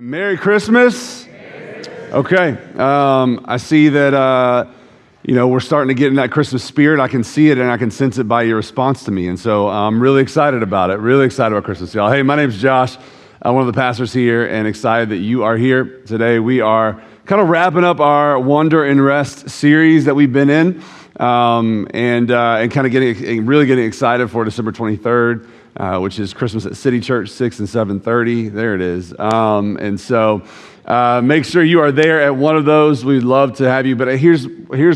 Merry Christmas. Okay, I see that, we're starting to get in that Christmas spirit. I can see it and I can sense it by your response to me. And so I'm really excited about it, really excited about Christmas, y'all. Hey, my name's Josh. I'm one of the pastors here and excited that you are here today. We are kind of wrapping up our Wonder and Rest series that we've been in and kind of getting excited for December 23rd. Which is Christmas at City Church, 6 and 7:30. There it is. And so make sure you are there at one of those. We'd love to have you. But here's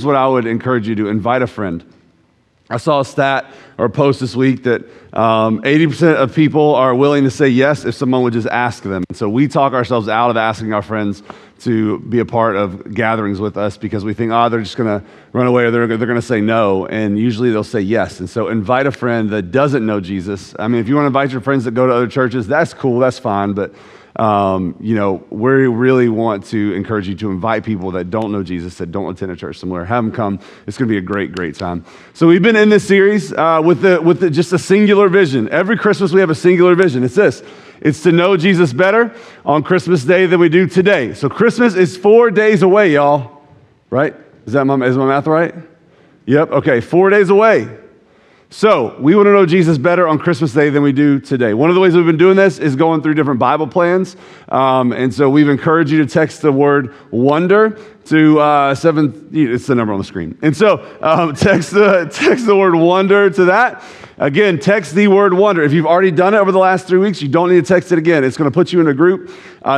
what I would encourage you to: invite a friend. I saw a stat or a post this week that 80% of people are willing to say yes if someone would just ask them. And so we talk ourselves out of asking our friends to be a part of gatherings with us because we think, they're just going to run away or they're going to say no. And usually they'll say yes. And so invite a friend that doesn't know Jesus. I mean, if you want to invite your friends that go to other churches, that's cool, that's fine. But, we really want to encourage you to invite people that don't know Jesus, that don't attend a church somewhere. Have them come. It's going to be a great, great time. So we've been in this series with just a singular vision. Every Christmas we have a singular vision. It's this. It's to know Jesus better on Christmas Day than we do today. So Christmas is 4 days away, y'all. Right? Is my math right? Yep. Okay, 4 days away. So we want to know Jesus better on Christmas Day than we do today. One of the ways we've been doing this is going through different Bible plans. And so we've encouraged you to text the word wonder to it's the number on the screen. And so text the word wonder to that. Again, text the word wonder. If you've already done it over the last 3 weeks, you don't need to text it again. It's going to put you in a group.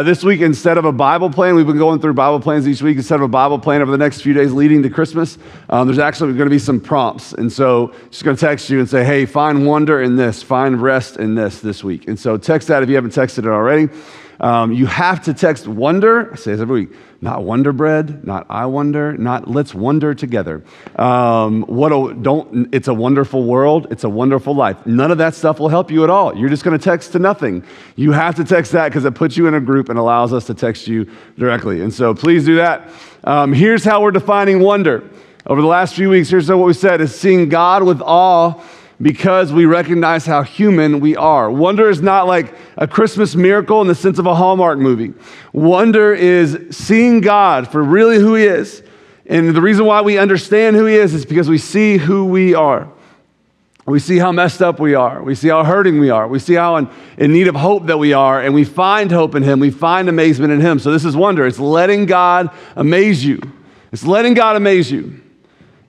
This week, instead of a Bible plan, we've been going through Bible plans each week. Instead of a Bible plan over the next few days leading to Christmas, there's actually going to be some prompts. And so just going to text you and say, hey, find wonder in this, find rest in this week. And so text that if you haven't texted it already. You have to text wonder. I say this every week. Not Wonder Bread, not I wonder, not let's wonder together. It's a wonderful world. It's a wonderful life. None of that stuff will help you at all. You're just going to text to nothing. You have to text that because it puts you in a group and allows us to text you directly. And so please do that. Here's how we're defining wonder. Over the last few weeks, here's what we said is seeing God with awe because we recognize how human we are. Wonder is not like a Christmas miracle in the sense of a Hallmark movie. Wonder is seeing God for really who He is. And the reason why we understand who He is because we see who we are. We see how messed up we are. We see how hurting we are. We see how in need of hope that we are. And we find hope in Him. We find amazement in Him. So this is wonder. It's letting God amaze you. It's letting God amaze you.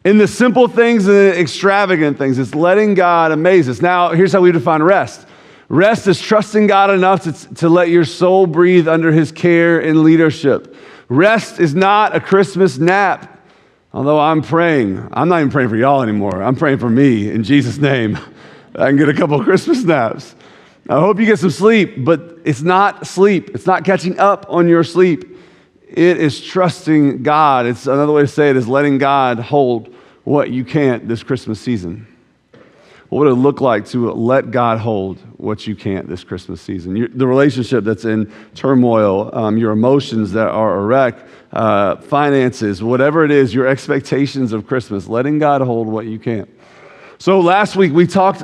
In the simple things and the extravagant things, it's letting God amaze us. Now, here's how we define rest. Rest is trusting God enough to let your soul breathe under His care and leadership. Rest is not a Christmas nap, although I'm praying. I'm not even praying for y'all anymore. I'm praying for me in Jesus' name. I can get a couple of Christmas naps. I hope you get some sleep, but it's not sleep. It's not catching up on your sleep. It is trusting God. It's another way to say it is letting God hold what you can't this Christmas season. What would it look like to let God hold what you can't this Christmas season? The relationship that's in turmoil, your emotions that are a wreck, finances, whatever it is, your expectations of Christmas, letting God hold what you can't. So last week we talked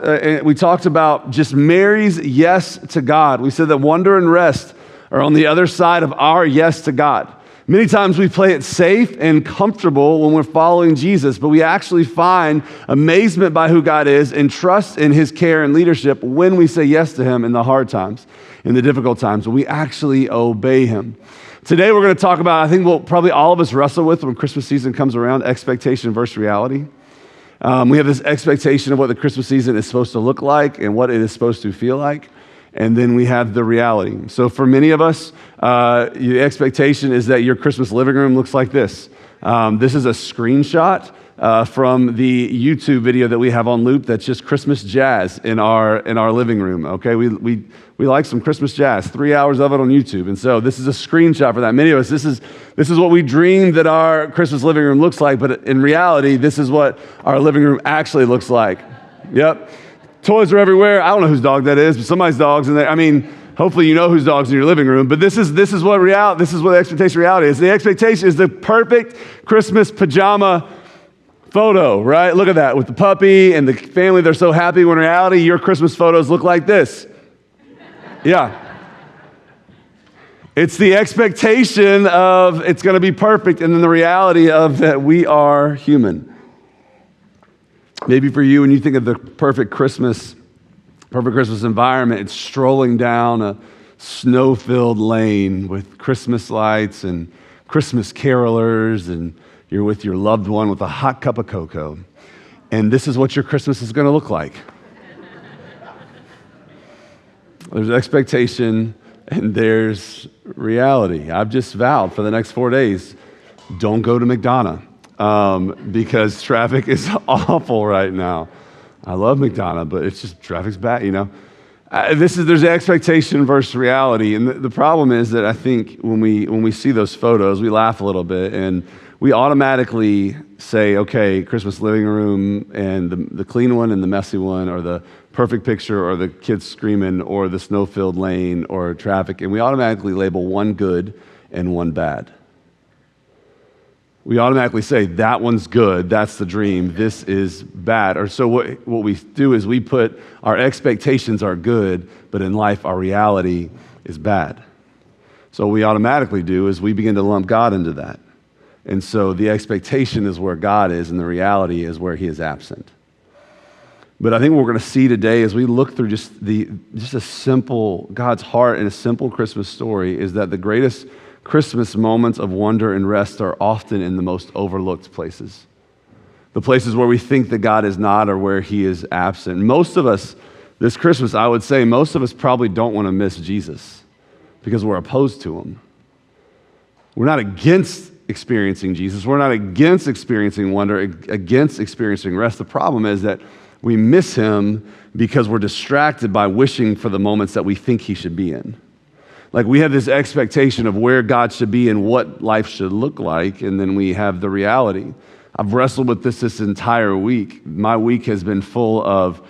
about just Mary's yes to God. We said that wonder and rest are on the other side of our yes to God. Many times we play it safe and comfortable when we're following Jesus, but we actually find amazement by who God is and trust in His care and leadership when we say yes to Him in the hard times, in the difficult times, when we actually obey Him. Today we're going to talk about, I think what probably all of us wrestle with when Christmas season comes around, expectation versus reality. We have this expectation of what the Christmas season is supposed to look like and what it is supposed to feel like. And then we have the reality. So for many of us, the expectation is that your Christmas living room looks like this. This is a screenshot from the YouTube video that we have on loop that's just Christmas jazz in our living room. Okay, we like some Christmas jazz, 3 hours of it on YouTube. And so this is a screenshot for that. Many of us, this is what we dream that our Christmas living room looks like, but in reality, this is what our living room actually looks like. Yep. Toys are everywhere. I don't know whose dog that is, but somebody's dog's in there. I mean, hopefully you know whose dog's in your living room, but this is what the expectation reality is. The expectation is the perfect Christmas pajama photo, right? Look at that with the puppy and the family. They're so happy when in reality your Christmas photos look like this. Yeah. It's the expectation of it's going to be perfect, and then the reality of that we are human. Maybe for you, when you think of the perfect Christmas environment, it's strolling down a snow-filled lane with Christmas lights and Christmas carolers, and you're with your loved one with a hot cup of cocoa. And this is what your Christmas is going to look like. There's expectation and there's reality. I've just vowed for the next 4 days, don't go to McDonough because traffic is awful right now. I love McDonough, but it's just traffic's bad, you know. There's expectation versus reality, and the problem is that I think when we see those photos, we laugh a little bit, and we automatically say, okay, Christmas living room, and the clean one and the messy one, or the perfect picture, or the kids screaming, or the snow-filled lane, or traffic, and we automatically label one good and one bad. We automatically say, that one's good, that's the dream, this is bad. Or so what we do is we put our expectations are good, but in life our reality is bad. So what we automatically do is we begin to lump God into that. And so the expectation is where God is, and the reality is where he is absent. But I think what we're going to see today as we look through just a simple, God's heart in a simple Christmas story, is that the greatest Christmas moments of wonder and rest are often in the most overlooked places. The places where we think that God is not or where he is absent. Most of us, this Christmas, I would say, most of us probably don't want to miss Jesus because we're opposed to him. We're not against experiencing Jesus. We're not against experiencing wonder, against experiencing rest. The problem is that we miss him because we're distracted by wishing for the moments that we think he should be in. Like we have this expectation of where God should be and what life should look like, and then we have the reality. I've wrestled with this entire week. My week has been full of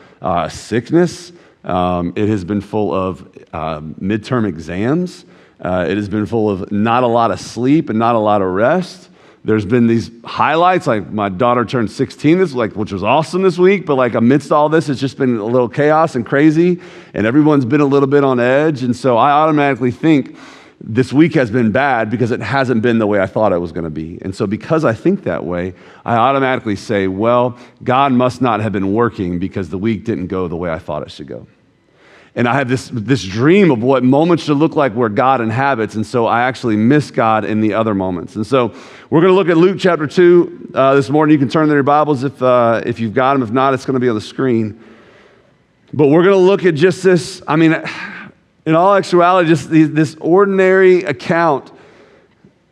sickness. It has been full of midterm exams. It has been full of not a lot of sleep and not a lot of rest. There's been these highlights, like my daughter turned 16, which was awesome this week, but like amidst all this, it's just been a little chaos and crazy, and everyone's been a little bit on edge, and so I automatically think this week has been bad because it hasn't been the way I thought it was going to be. And so because I think that way, I automatically say, well, God must not have been working because the week didn't go the way I thought it should go. And I have this dream of what moments should look like where God inhabits, and so I actually miss God in the other moments. And so we're going to look at Luke chapter 2 this morning. You can turn to your Bibles if you've got them. If not, it's going to be on the screen. But we're going to look at just this, in all actuality, just this ordinary account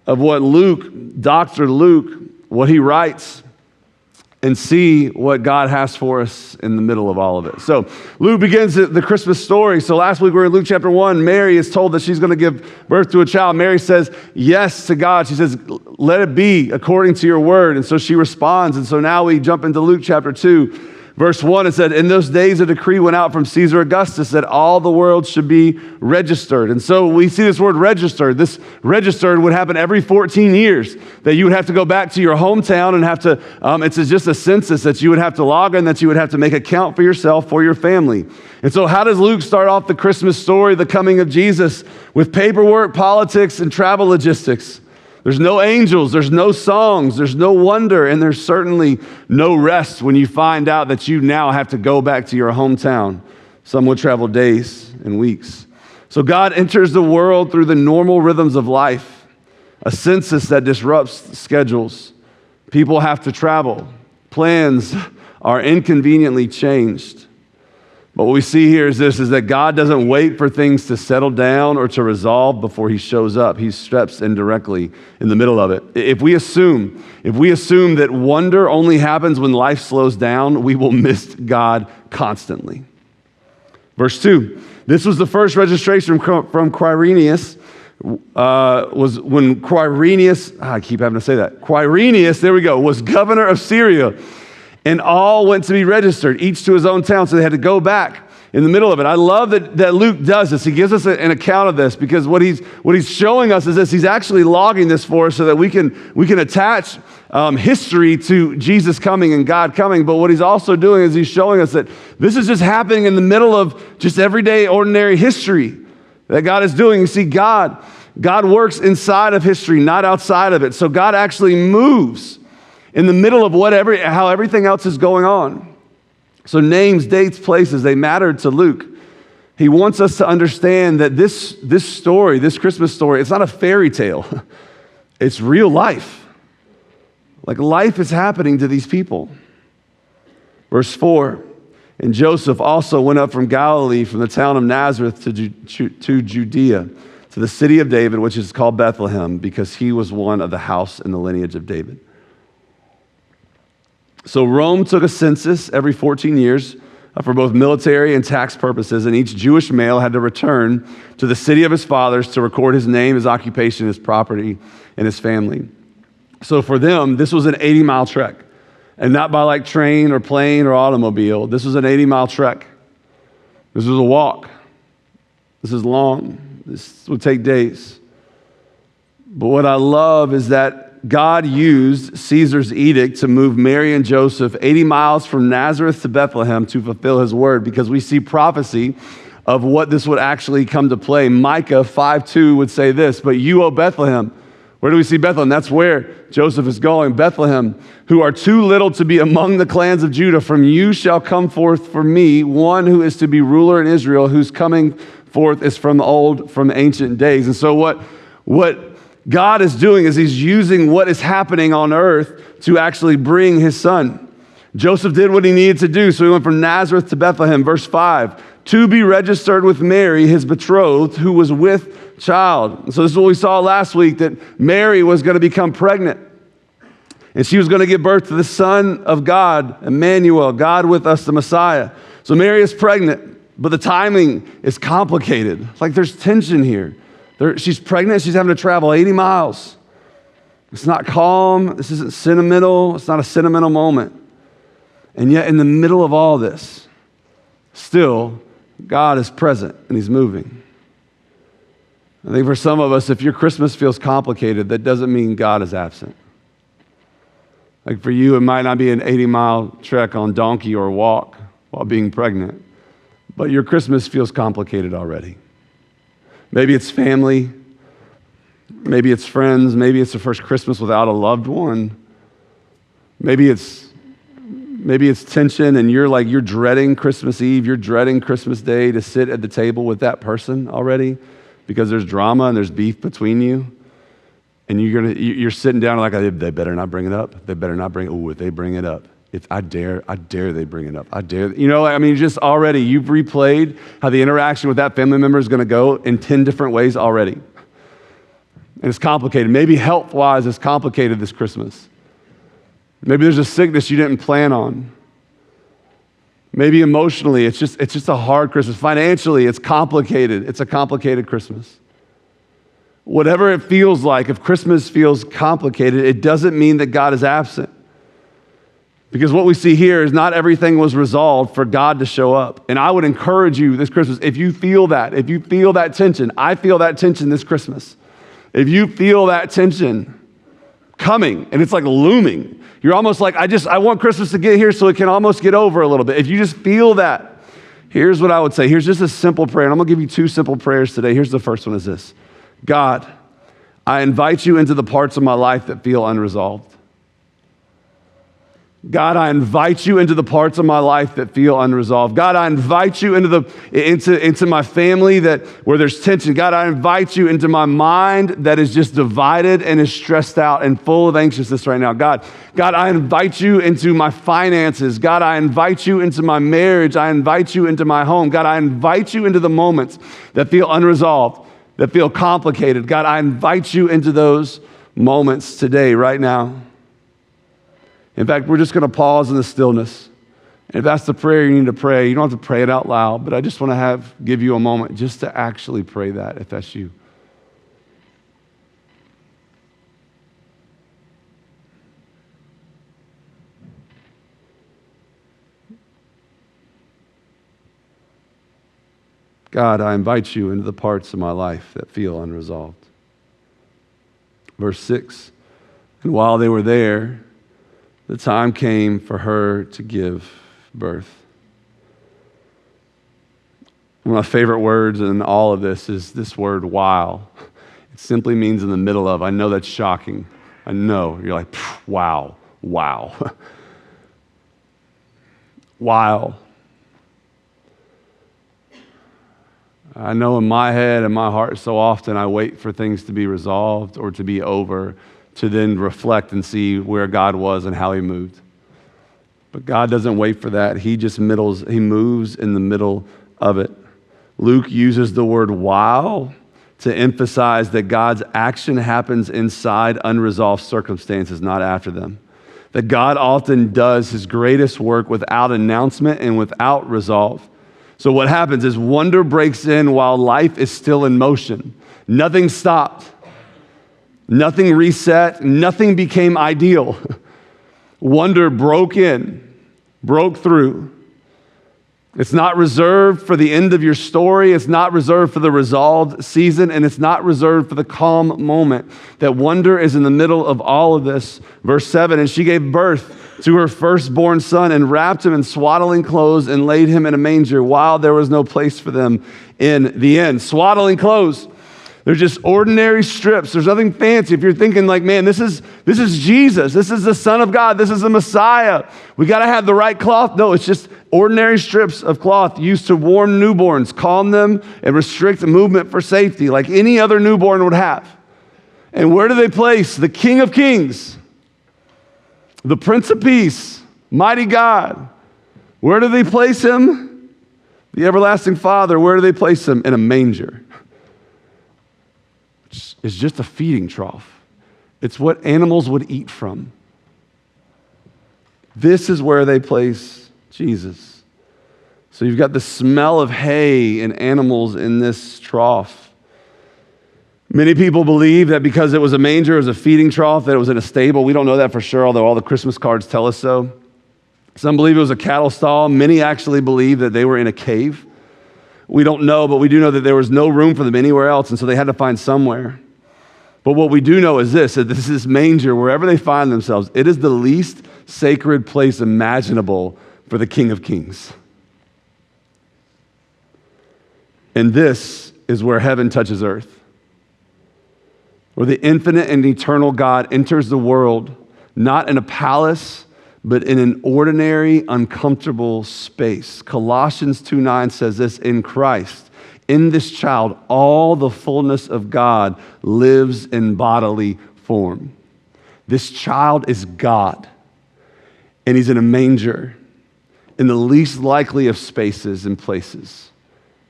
of what Dr. Luke, what he writes, and see what God has for us in the middle of all of it. So Luke begins the Christmas story. So last week we were in Luke chapter 1. Mary is told that she's going to give birth to a child. Mary says yes to God. She says, let it be according to your word. And so she responds. And so now we jump into Luke chapter 2. Verse 1, it said, in those days a decree went out from Caesar Augustus that all the world should be registered. And so we see this word registered. This registered would happen every 14 years, that you would have to go back to your hometown and have to, it's just a census that you would have to log in, that you would have to make a count for yourself, for your family. And so how does Luke start off the Christmas story, the coming of Jesus, with paperwork, politics, and travel logistics? There's no angels, there's no songs, there's no wonder, and there's certainly no rest when you find out that you now have to go back to your hometown. Some will travel days and weeks. So God enters the world through the normal rhythms of life, a census that disrupts schedules. People have to travel. Plans are inconveniently changed. But what we see here is that God doesn't wait for things to settle down or to resolve before he shows up. He steps in directly in the middle of it. If we assume that wonder only happens when life slows down, we will miss God constantly. Verse 2, this was the first registration from Quirinius. Was when Quirinius, I keep having to say that. Quirinius, there we go, was governor of Syria. And all went to be registered, each to his own town, so they had to go back in the middle of it. I love that Luke does this. He gives us an account of this because what he's showing us is this. He's actually logging this for us so that we can attach history to Jesus coming and God coming. But what he's also doing is he's showing us that this is just happening in the middle of just everyday, ordinary history that God is doing. You see, God God works inside of history, not outside of it. So God actually moves in the middle of how everything else is going on. So names, dates, places, they mattered to Luke. He wants us to understand that this story, this Christmas story, it's not a fairy tale. It's real life. Like life is happening to these people. Verse 4, and Joseph also went up from Galilee, from the town of Nazareth to Judea, to the city of David, which is called Bethlehem, because he was one of the house and the lineage of David. So Rome took a census every 14 years for both military and tax purposes, and each Jewish male had to return to the city of his fathers to record his name, his occupation, his property, and his family. So for them, this was an 80-mile trek, and not by like train or plane or automobile. This was an 80-mile trek. This was a walk. This is long. This would take days. But what I love is that God used Caesar's edict to move Mary and Joseph 80 miles from Nazareth to Bethlehem to fulfill his word, because we see prophecy of what this would actually come to play. Micah 5:2 would say this, but you, O Bethlehem, where do we see Bethlehem? That's where Joseph is going. Bethlehem, who are too little to be among the clans of Judah, from you shall come forth for me one who is to be ruler in Israel, whose coming forth is from ancient days. And so what God is doing is he's using what is happening on earth to actually bring his son. Joseph did what he needed to do, so he went from Nazareth to Bethlehem. Verse 5, to be registered with Mary, his betrothed, who was with child. So this is what we saw last week, that Mary was going to become pregnant. And she was going to give birth to the Son of God, Emmanuel, God with us, the Messiah. So Mary is pregnant, but the timing is complicated. Like there's tension here. She's pregnant, she's having to travel 80 miles. It's not calm, this isn't sentimental, it's not a sentimental moment. And yet in the middle of all this, still, God is present and he's moving. I think for some of us, if your Christmas feels complicated, that doesn't mean God is absent. Like for you, it might not be an 80-mile trek on donkey or walk while being pregnant, but your Christmas feels complicated already. Maybe it's family, maybe it's friends, maybe it's the first Christmas without a loved one. Maybe it's tension and you're dreading Christmas Eve, you're dreading Christmas Day to sit at the table with that person already because there's drama and there's beef between you. And you're sitting down like, they better not bring it up. They better not bring it. Oh, if they bring it up. If I dare they bring it up. I dare. Just already you've replayed how the interaction with that family member is going to go in 10 different ways already. And it's complicated. Maybe health-wise, it's complicated this Christmas. Maybe there's a sickness you didn't plan on. Maybe emotionally, it's just a hard Christmas. Financially, it's complicated. It's a complicated Christmas. Whatever it feels like, if Christmas feels complicated, it doesn't mean that God is absent. Because what we see here is not everything was resolved for God to show up. And I would encourage you this Christmas, if you feel that tension, I feel that tension this Christmas. If you feel that tension coming, and it's like looming, you're almost like, I want Christmas to get here so it can almost get over a little bit. If you just feel that, here's what I would say. Here's just a simple prayer, and I'm going to give you 2 simple prayers today. Here's the first one is this. God, I invite you into the parts of my life that feel unresolved. God, I invite you into the parts of my life that feel unresolved. God, I invite you into my family where there's tension. God, I invite you into my mind that is just divided and is stressed out and full of anxiousness right now. God, I invite you into my finances. God, I invite you into my marriage. I invite you into my home. God, I invite you into the moments that feel unresolved, that feel complicated. God, I invite you into those moments today, right now. In fact, we're just going to pause in the stillness. And if that's the prayer you need to pray, you don't have to pray it out loud, but I just want to give you a moment just to actually pray that if that's you. God, I invite you into the parts of my life that feel unresolved. Verse 6, and while they were there, the time came for her to give birth. One of my favorite words in all of this is this word, while. It simply means in the middle of. I know that's shocking. I know. You're like, wow. Wow. I know in my head and my heart so often I wait for things to be resolved or to be over to then reflect and see where God was and how he moved. But God doesn't wait for that. He just he moves in the middle of it. Luke uses the word while to emphasize that God's action happens inside unresolved circumstances, not after them. That God often does his greatest work without announcement and without resolve. So what happens is wonder breaks in while life is still in motion. Nothing stopped. Nothing reset. Nothing became ideal. Wonder broke in, broke through. It's not reserved for the end of your story. It's not reserved for the resolved season, and it's not reserved for the calm moment. That wonder is in the middle of all of this. Verse 7, and she gave birth to her firstborn son and wrapped him in swaddling clothes and laid him in a manger while there was no place for them in the inn. Swaddling clothes. They're just ordinary strips. There's nothing fancy. If you're thinking like, man, this is Jesus. This is the Son of God. This is the Messiah. We got to have the right cloth. No, it's just ordinary strips of cloth used to warm newborns, calm them, and restrict movement for safety like any other newborn would have. And where do they place the King of Kings, the Prince of Peace, mighty God? Where do they place him? The everlasting Father. Where do they place him? In a manger. It's just a feeding trough. It's what animals would eat from. This is where they place Jesus. So you've got the smell of hay and animals in this trough. Many people believe that because it was a manger, it was a feeding trough, that it was in a stable. We don't know that for sure, although all the Christmas cards tell us so. Some believe it was a cattle stall. Many actually believe that they were in a cave. We don't know, but we do know that there was no room for them anywhere else, and so they had to find somewhere. But what we do know is this, that this is manger, wherever they find themselves, it is the least sacred place imaginable for the King of Kings. And this is where heaven touches earth, where the infinite and eternal God enters the world, not in a palace, but in an ordinary, uncomfortable space. Colossians 2:9 says this, in Christ, in this child, all the fullness of God lives in bodily form. This child is God, and he's in a manger, in the least likely of spaces and places,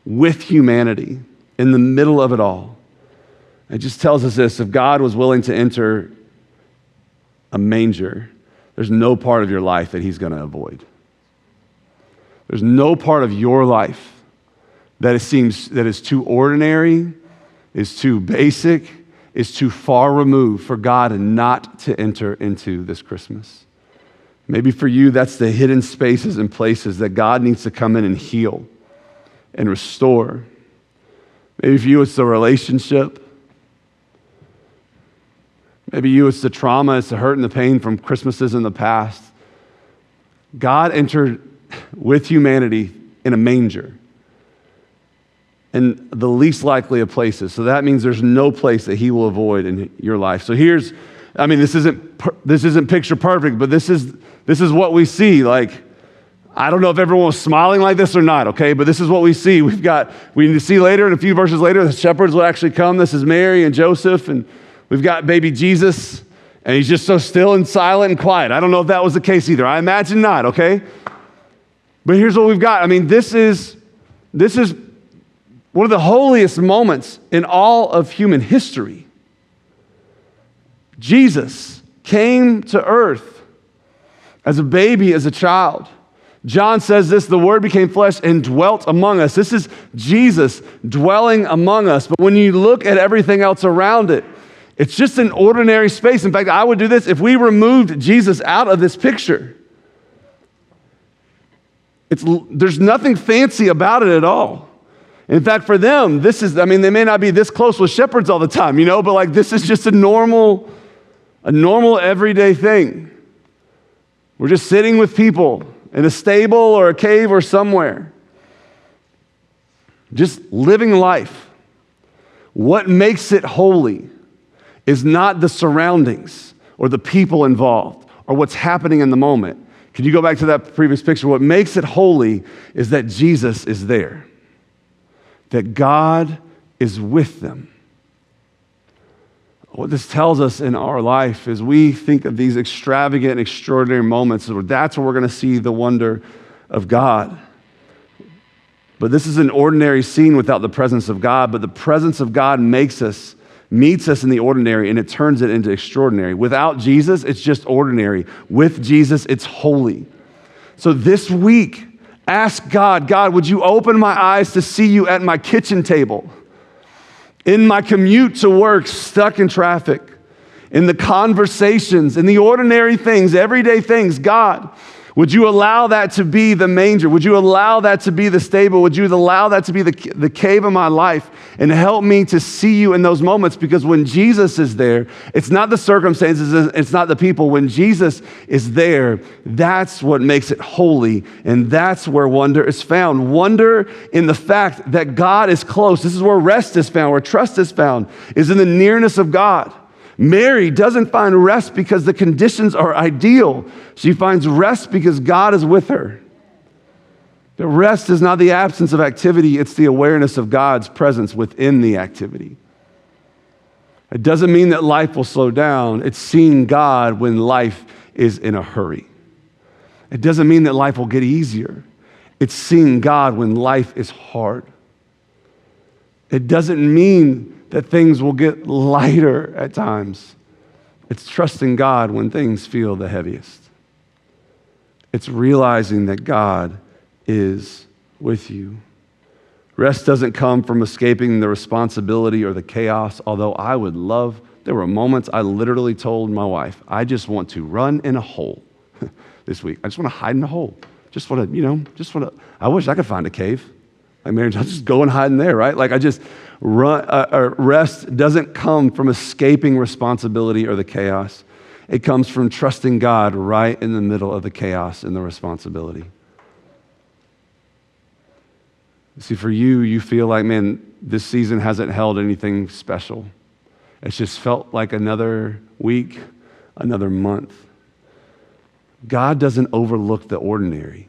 with humanity, in the middle of it all. It just tells us this, if God was willing to enter a manger, there's no part of your life that he's going to avoid. There's no part of your life that it seems that is too ordinary, is too basic, is too far removed for God not to enter into this Christmas. Maybe for you, that's the hidden spaces and places that God needs to come in and heal and restore. Maybe for you, it's the relationship. Maybe you, it's the trauma, it's the hurt and the pain from Christmases in the past. God entered with humanity in a manger, in the least likely of places. So that means there's no place that he will avoid in your life. So this isn't picture perfect, but this is what we see. Like, I don't know if everyone was smiling like this or not, okay? But this is what we see. We need to see later, in a few verses later, the shepherds will actually come. This is Mary and Joseph, and we've got baby Jesus, and he's just so still and silent and quiet. I don't know if that was the case either. I imagine not, okay? But here's what we've got. I mean, this is one of the holiest moments in all of human history. Jesus came to earth as a baby, as a child. John says this, the Word became flesh and dwelt among us. This is Jesus dwelling among us. But when you look at everything else around it, it's just an ordinary space. In fact, I would do this if we removed Jesus out of this picture. There's nothing fancy about it at all. In fact, for them, they may not be this close with shepherds all the time, but like this is just a normal everyday thing. We're just sitting with people in a stable or a cave or somewhere, just living life. What makes it holy is not the surroundings or the people involved or what's happening in the moment. Can you go back to that previous picture? What makes it holy is that Jesus is there, that God is with them. What this tells us in our life is we think of these extravagant, extraordinary moments, that's where we're going to see the wonder of God. But this is an ordinary scene without the presence of God, but the presence of God meets us in the ordinary, and it turns it into extraordinary. Without Jesus, it's just ordinary. With Jesus, it's holy. So this week, ask God, would you open my eyes to see you at my kitchen table, in my commute to work, stuck in traffic, in the conversations, in the ordinary things, everyday things. God, would you allow that to be the manger? Would you allow that to be the stable? Would you allow that to be the cave of my life? And help me to see you in those moments, because when Jesus is there, it's not the circumstances, it's not the people. When Jesus is there, that's what makes it holy, and that's where wonder is found. Wonder in the fact that God is close. This is where rest is found, where trust is found, is in the nearness of God. Mary doesn't find rest because the conditions are ideal. She finds rest because God is with her. The rest is not the absence of activity, it's the awareness of God's presence within the activity. It doesn't mean that life will slow down. It's seeing God when life is in a hurry. It doesn't mean that life will get easier. It's seeing God when life is hard. It doesn't mean that things will get lighter at times. It's trusting God when things feel the heaviest. It's realizing that God is with you. Rest doesn't come from escaping the responsibility or the chaos, although I would love, there were moments I literally told my wife, I just want to run in a hole this week. I just want to hide in a hole. I wish I could find a cave. Like Mary, I'll just go and hide in there, right? Like rest doesn't come from escaping responsibility or the chaos. It comes from trusting God right in the middle of the chaos and the responsibility. See, for you feel like, man, this season hasn't held anything special. It's just felt like another week, another month. God doesn't overlook the ordinary.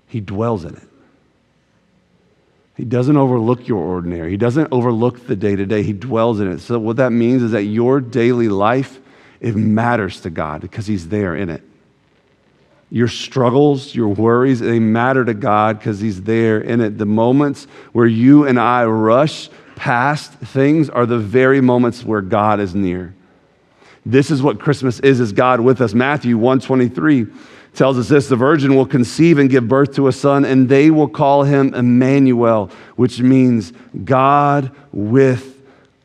He dwells in it. He doesn't overlook your ordinary. He doesn't overlook the day-to-day. He dwells in it. So what that means is that your daily life, it matters to God because He's there in it. Your struggles, your worries, they matter to God because He's there in it. The moments where you and I rush past things are the very moments where God is near. This is what Christmas is God with us. Matthew 1:23 tells us this: the virgin will conceive and give birth to a son, and they will call him Emmanuel, which means God with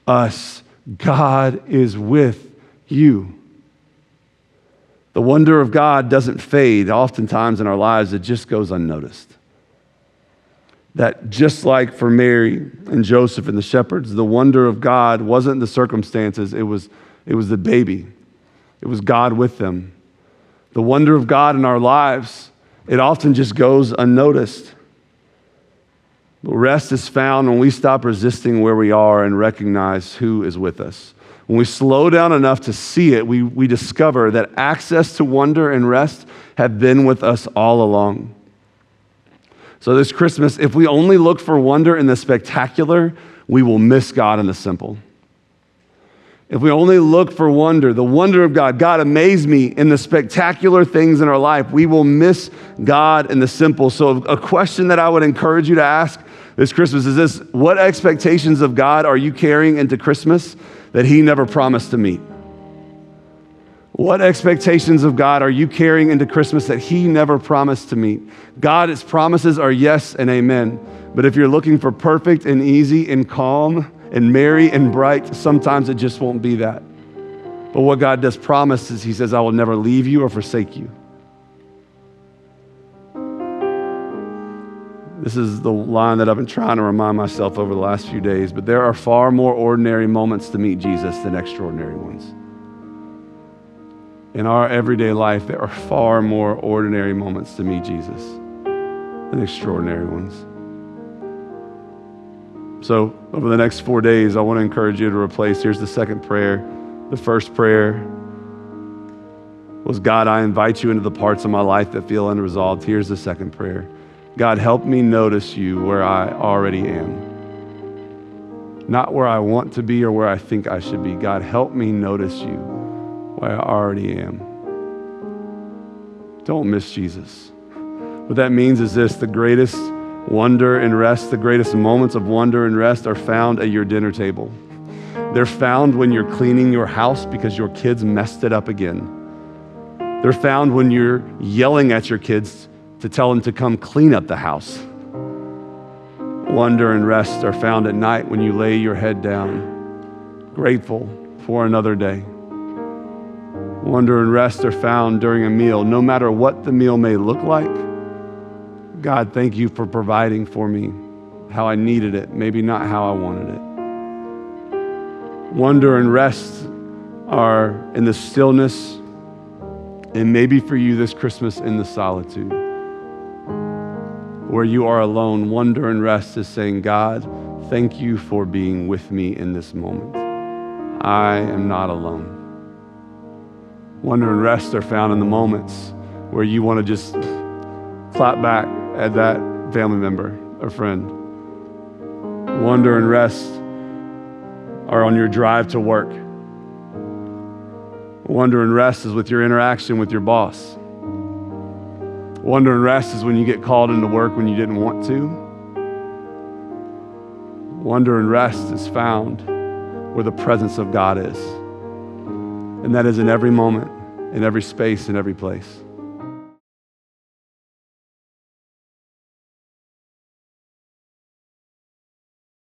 us. God is with you. The wonder of God doesn't fade. Oftentimes in our lives, it just goes unnoticed. That just like for Mary and Joseph and the shepherds, the wonder of God wasn't the circumstances, it was the baby. It was God with them. The wonder of God in our lives, it often just goes unnoticed. But rest is found when we stop resisting where we are and recognize who is with us. When we slow down enough to see it, we discover that access to wonder and rest have been with us all along. So this Christmas, if we only look for wonder in the spectacular, we will miss God in the simple. If we only look for wonder, the wonder of God, God amaze me in the spectacular things in our life, we will miss God in the simple. So a question that I would encourage you to ask this Christmas is this: what expectations of God are you carrying into Christmas that He never promised to meet? What expectations of God are you carrying into Christmas that He never promised to meet? God's promises are yes and amen. But if you're looking for perfect and easy and calm and merry and bright, sometimes it just won't be that. But what God does promise is He says, I will never leave you or forsake you. This is the line that I've been trying to remind myself over the last few days, but there are far more ordinary moments to meet Jesus than extraordinary ones. In our everyday life, there are far more ordinary moments to meet Jesus than extraordinary ones. So over the next 4 days, I want to encourage you to replace. Here's the second prayer. The first prayer was, God, I invite you into the parts of my life that feel unresolved. Here's the second prayer. God, help me notice you where I already am. Not where I want to be or where I think I should be. God, help me notice you where I already am. Don't miss Jesus. What that means is this: the greatest wonder and rest, the greatest moments of wonder and rest are found at your dinner table. They're found when you're cleaning your house because your kids messed it up again. They're found when you're yelling at your kids to tell them to come clean up the house. Wonder and rest are found at night when you lay your head down, grateful for another day. Wonder and rest are found during a meal, no matter what the meal may look like. God, thank you for providing for me how I needed it, maybe not how I wanted it. Wonder and rest are in the stillness, and maybe for you this Christmas in the solitude. Where you are alone, wonder and rest is saying, God, thank you for being with me in this moment. I am not alone. Wonder and rest are found in the moments where you want to just clap back at that family member or friend. Wonder and rest are on your drive to work. Wonder and rest is with your interaction with your boss. Wonder and rest is when you get called into work when you didn't want to. Wonder and rest is found where the presence of God is. And that is in every moment, in every space, in every place.